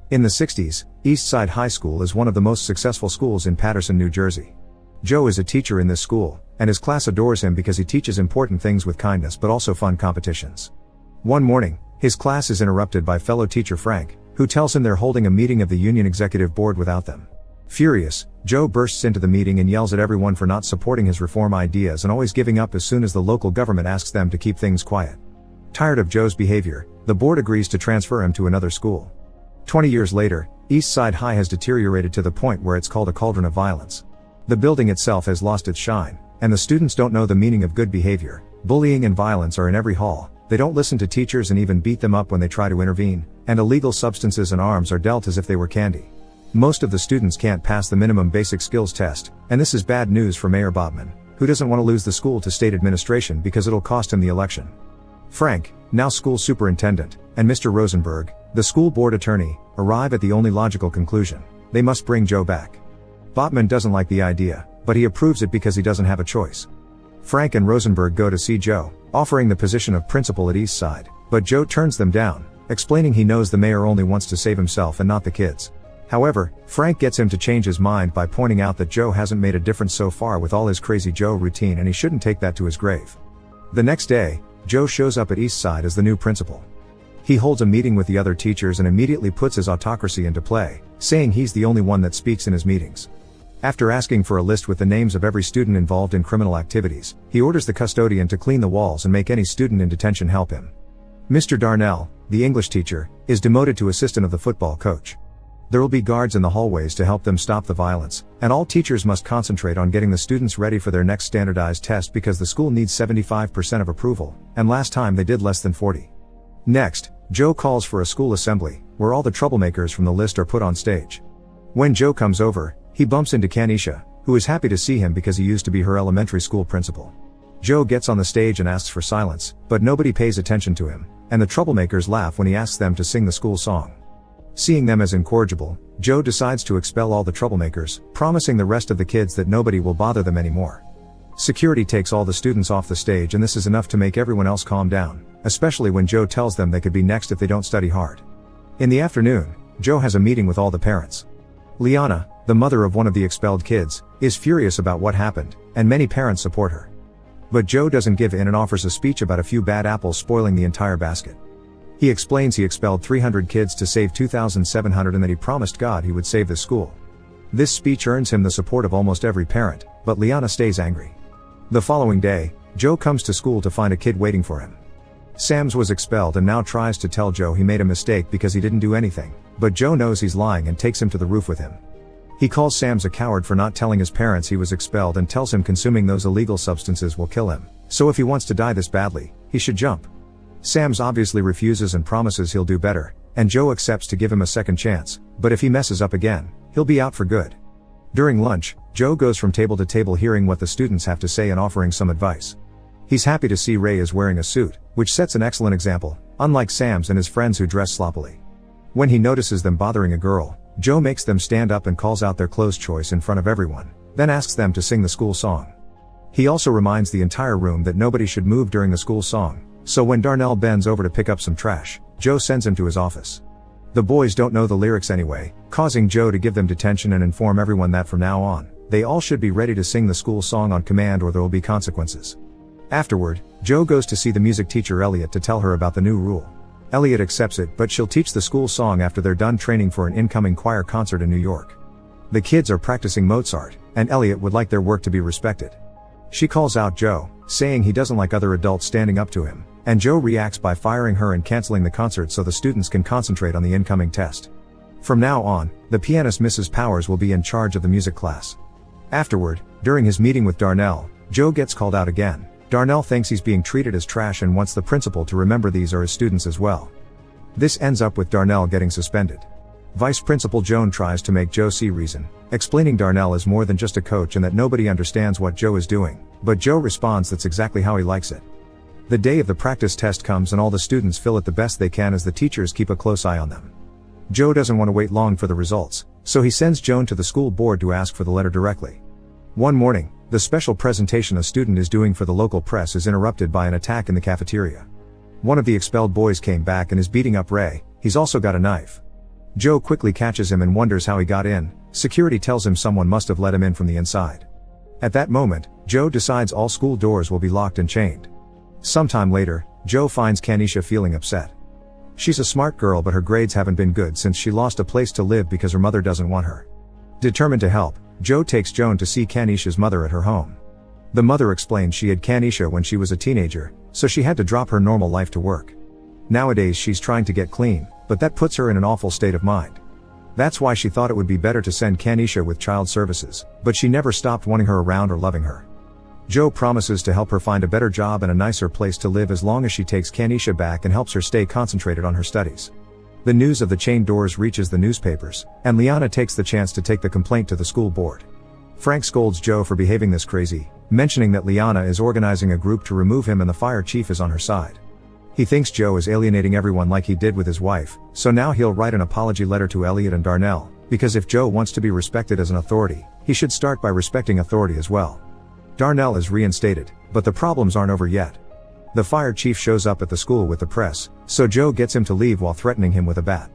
In the 60s, Eastside High School is one of the most successful schools in Paterson, New Jersey. Joe is a teacher in this school, and his class adores him because he teaches important things with kindness but also fun competitions. One morning, his class is interrupted by fellow teacher Frank, who tells him they're holding a meeting of the union executive board without them. Furious, Joe bursts into the meeting and yells at everyone for not supporting his reform ideas and always giving up as soon as the local government asks them to keep things quiet. Tired of Joe's behavior, the board agrees to transfer him to another school. 20 years later, Eastside High has deteriorated to the point where it's called a cauldron of violence. The building itself has lost its shine, and the students don't know the meaning of good behavior. Bullying and violence are in every hall, they don't listen to teachers and even beat them up when they try to intervene, and illegal substances and arms are dealt as if they were candy. Most of the students can't pass the minimum basic skills test, and this is bad news for Mayor Bobman, who doesn't want to lose the school to state administration because it'll cost him the election. Frank, now school superintendent, and Mr. Rosenberg, the school board attorney, arrive at the only logical conclusion: they must bring Joe back. Botman doesn't like the idea, but he approves it because he doesn't have a choice. Frank and Rosenberg go to see Joe, offering the position of principal at Eastside, but Joe turns them down, explaining he knows the mayor only wants to save himself and not the kids. However, Frank gets him to change his mind by pointing out that Joe hasn't made a difference so far with all his crazy Joe routine and he shouldn't take that to his grave. The next day, Joe shows up at Eastside as the new principal. He holds a meeting with the other teachers and immediately puts his autocracy into play, saying he's the only one that speaks in his meetings. After asking for a list with the names of every student involved in criminal activities, he orders the custodian to clean the walls and make any student in detention help him. Mr. Darnell, the English teacher, is demoted to assistant of the football coach. There will be guards in the hallways to help them stop the violence, and all teachers must concentrate on getting the students ready for their next standardized test because the school needs 75% of approval, and last time they did less than 40. Next, Joe calls for a school assembly, where all the troublemakers from the list are put on stage. When Joe comes over, he bumps into Kanisha, who is happy to see him because he used to be her elementary school principal. Joe gets on the stage and asks for silence, but nobody pays attention to him, and the troublemakers laugh when he asks them to sing the school song. Seeing them as incorrigible, Joe decides to expel all the troublemakers, promising the rest of the kids that nobody will bother them anymore. Security takes all the students off the stage and this is enough to make everyone else calm down, especially when Joe tells them they could be next if they don't study hard. In the afternoon, Joe has a meeting with all the parents. Liana, the mother of one of the expelled kids, is furious about what happened, and many parents support her. But Joe doesn't give in and offers a speech about a few bad apples spoiling the entire basket. He explains he expelled 300 kids to save 2,700 and that he promised God he would save the school. This speech earns him the support of almost every parent, but Liana stays angry. The following day, Joe comes to school to find a kid waiting for him. Sams was expelled and now tries to tell Joe he made a mistake because he didn't do anything, but Joe knows he's lying and takes him to the roof with him. He calls Sams a coward for not telling his parents he was expelled and tells him consuming those illegal substances will kill him, so if he wants to die this badly, he should jump. Sams obviously refuses and promises he'll do better, and Joe accepts to give him a second chance, but if he messes up again, he'll be out for good. During lunch, Joe goes from table to table hearing what the students have to say and offering some advice. He's happy to see Ray is wearing a suit, which sets an excellent example, unlike Sams and his friends who dress sloppily. When he notices them bothering a girl, Joe makes them stand up and calls out their clothes choice in front of everyone, then asks them to sing the school song. He also reminds the entire room that nobody should move during the school song, so when Darnell bends over to pick up some trash, Joe sends him to his office. The boys don't know the lyrics anyway, causing Joe to give them detention and inform everyone that from now on, they all should be ready to sing the school song on command or there will be consequences. Afterward, Joe goes to see the music teacher Elliot to tell her about the new rule. Elliot accepts it, but she'll teach the school song after they're done training for an incoming choir concert in New York. The kids are practicing Mozart, and Elliot would like their work to be respected. She calls out Joe, saying he doesn't like other adults standing up to him, and Joe reacts by firing her and canceling the concert so the students can concentrate on the incoming test. From now on, the pianist Mrs. Powers will be in charge of the music class. Afterward, during his meeting with Darnell, Joe gets called out again. Darnell thinks he's being treated as trash and wants the principal to remember these are his students as well. This ends up with Darnell getting suspended. Vice Principal Joan tries to make Joe see reason, explaining Darnell is more than just a coach and that nobody understands what Joe is doing, but Joe responds that's exactly how he likes it. The day of the practice test comes and all the students feel it the best they can as the teachers keep a close eye on them. Joe doesn't want to wait long for the results, so he sends Joan to the school board to ask for the letter directly. One morning, the special presentation a student is doing for the local press is interrupted by an attack in the cafeteria. One of the expelled boys came back and is beating up Ray, he's also got a knife. Joe quickly catches him and wonders how he got in. Security tells him someone must have let him in from the inside. At that moment, Joe decides all school doors will be locked and chained. Sometime later, Joe finds Kanisha feeling upset. She's a smart girl, but her grades haven't been good since she lost a place to live because her mother doesn't want her. Determined to help, Joe takes Joan to see Kanisha's mother at her home. The mother explains she had Kanisha when she was a teenager, so she had to drop her normal life to work. Nowadays she's trying to get clean, but that puts her in an awful state of mind. That's why she thought it would be better to send Kanisha with child services, but she never stopped wanting her around or loving her. Joe promises to help her find a better job and a nicer place to live as long as she takes Kanisha back and helps her stay concentrated on her studies. The news of the chained doors reaches the newspapers, and Liana takes the chance to take the complaint to the school board. Frank scolds Joe for behaving this crazy, mentioning that Liana is organizing a group to remove him and the fire chief is on her side. He thinks Joe is alienating everyone like he did with his wife, so now he'll write an apology letter to Elliot and Darnell, because if Joe wants to be respected as an authority, he should start by respecting authority as well. Darnell is reinstated, but the problems aren't over yet. The fire chief shows up at the school with the press, so Joe gets him to leave while threatening him with a bat.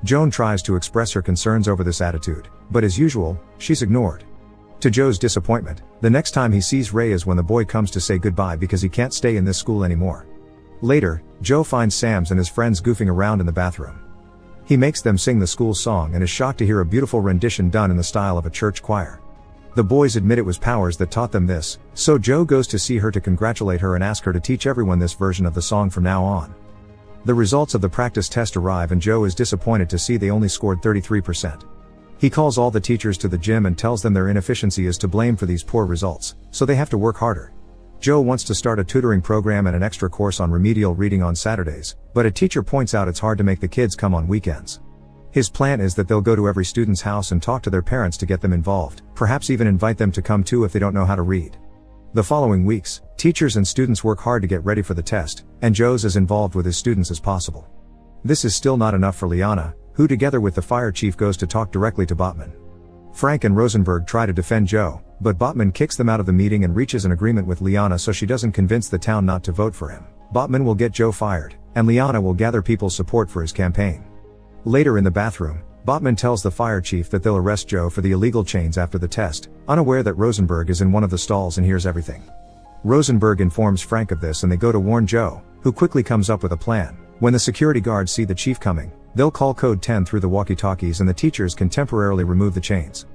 Joan tries to express her concerns over this attitude, but as usual, she's ignored. To Joe's disappointment, the next time he sees Ray is when the boy comes to say goodbye because he can't stay in this school anymore. Later, Joe finds Sam's and his friends goofing around in the bathroom. He makes them sing the school song and is shocked to hear a beautiful rendition done in the style of a church choir. The boys admit it was Powers that taught them this, so Joe goes to see her to congratulate her and ask her to teach everyone this version of the song from now on. The results of the practice test arrive and Joe is disappointed to see they only scored 33%. He calls all the teachers to the gym and tells them their inefficiency is to blame for these poor results, so they have to work harder. Joe wants to start a tutoring program and an extra course on remedial reading on Saturdays, but a teacher points out it's hard to make the kids come on weekends. His plan is that they'll go to every student's house and talk to their parents to get them involved, perhaps even invite them to come too if they don't know how to read. The following weeks, teachers and students work hard to get ready for the test, and Joe's as involved with his students as possible. This is still not enough for Liana, who together with the fire chief goes to talk directly to Botman. Frank and Rosenberg try to defend Joe, but Botman kicks them out of the meeting and reaches an agreement with Liana so she doesn't convince the town not to vote for him. Botman will get Joe fired, and Liana will gather people's support for his campaign. Later in the bathroom, Botman tells the fire chief that they'll arrest Joe for the illegal chains after the test, unaware that Rosenberg is in one of the stalls and hears everything. Rosenberg informs Frank of this and they go to warn Joe, who quickly comes up with a plan. When the security guards see the chief coming, they'll call code 10 through the walkie-talkies and the teachers can temporarily remove the chains.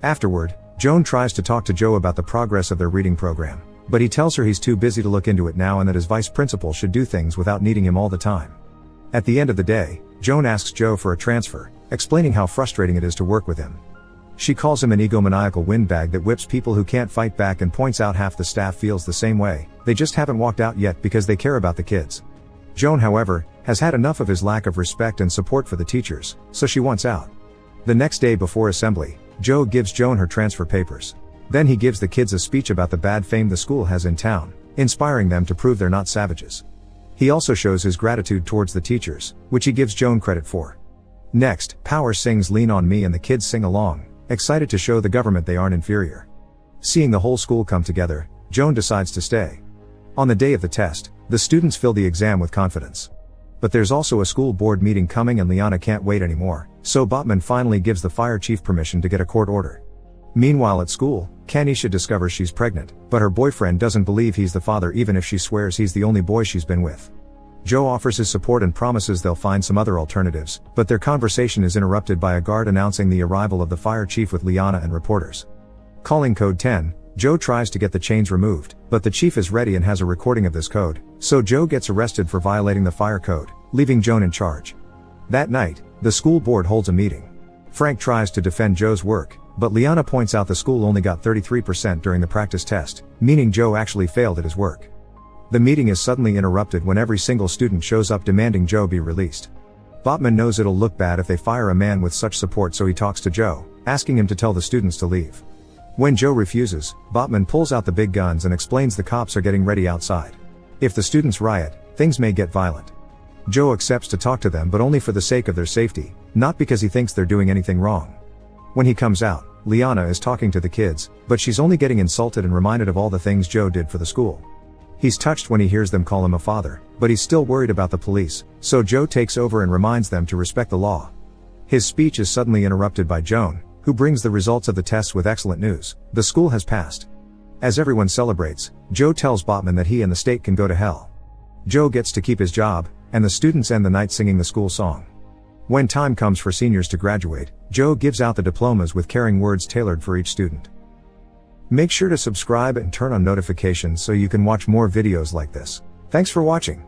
Afterward, Joan tries to talk to Joe about the progress of their reading program, but he tells her he's too busy to look into it now and that his vice principal should do things without needing him all the time. At the end of the day, Joan asks Joe for a transfer, explaining how frustrating it is to work with him. She calls him an egomaniacal windbag that whips people who can't fight back and points out half the staff feels the same way, they just haven't walked out yet because they care about the kids. Joan, however, has had enough of his lack of respect and support for the teachers, so she wants out. The next day before assembly, Joe gives Joan her transfer papers. Then he gives the kids a speech about the bad fame the school has in town, inspiring them to prove they're not savages. He also shows his gratitude towards the teachers, which he gives Joan credit for. Next, Powers sings Lean on Me and the kids sing along, excited to show the government they aren't inferior. Seeing the whole school come together, Joan decides to stay. On the day of the test, the students fill the exam with confidence. But there's also a school board meeting coming and Liana can't wait anymore, so Botman finally gives the fire chief permission to get a court order. Meanwhile at school, Kanisha discovers she's pregnant, but her boyfriend doesn't believe he's the father even if she swears he's the only boy she's been with. Joe offers his support and promises they'll find some other alternatives, but their conversation is interrupted by a guard announcing the arrival of the fire chief with Liana and reporters. Calling code 10, Joe tries to get the chains removed, but the chief is ready and has a recording of this code, so Joe gets arrested for violating the fire code, leaving Joan in charge. That night, the school board holds a meeting. Frank tries to defend Joe's work, but Liana points out the school only got 33% during the practice test, meaning Joe actually failed at his work. The meeting is suddenly interrupted when every single student shows up demanding Joe be released. Botman knows it'll look bad if they fire a man with such support, so he talks to Joe, asking him to tell the students to leave. When Joe refuses, Botman pulls out the big guns and explains the cops are getting ready outside. If the students riot, things may get violent. Joe accepts to talk to them, but only for the sake of their safety, not because he thinks they're doing anything wrong. When he comes out, Liana is talking to the kids, but she's only getting insulted and reminded of all the things Joe did for the school. He's touched when he hears them call him a father, but he's still worried about the police, so Joe takes over and reminds them to respect the law. His speech is suddenly interrupted by Joan, who brings the results of the tests with excellent news. The school has passed. As everyone celebrates, Joe tells Botman that he and the state can go to hell. Joe gets to keep his job, and the students end the night singing the school song. When time comes for seniors to graduate, Joe gives out the diplomas with caring words tailored for each student. Make sure to subscribe and turn on notifications so you can watch more videos like this. Thanks for watching.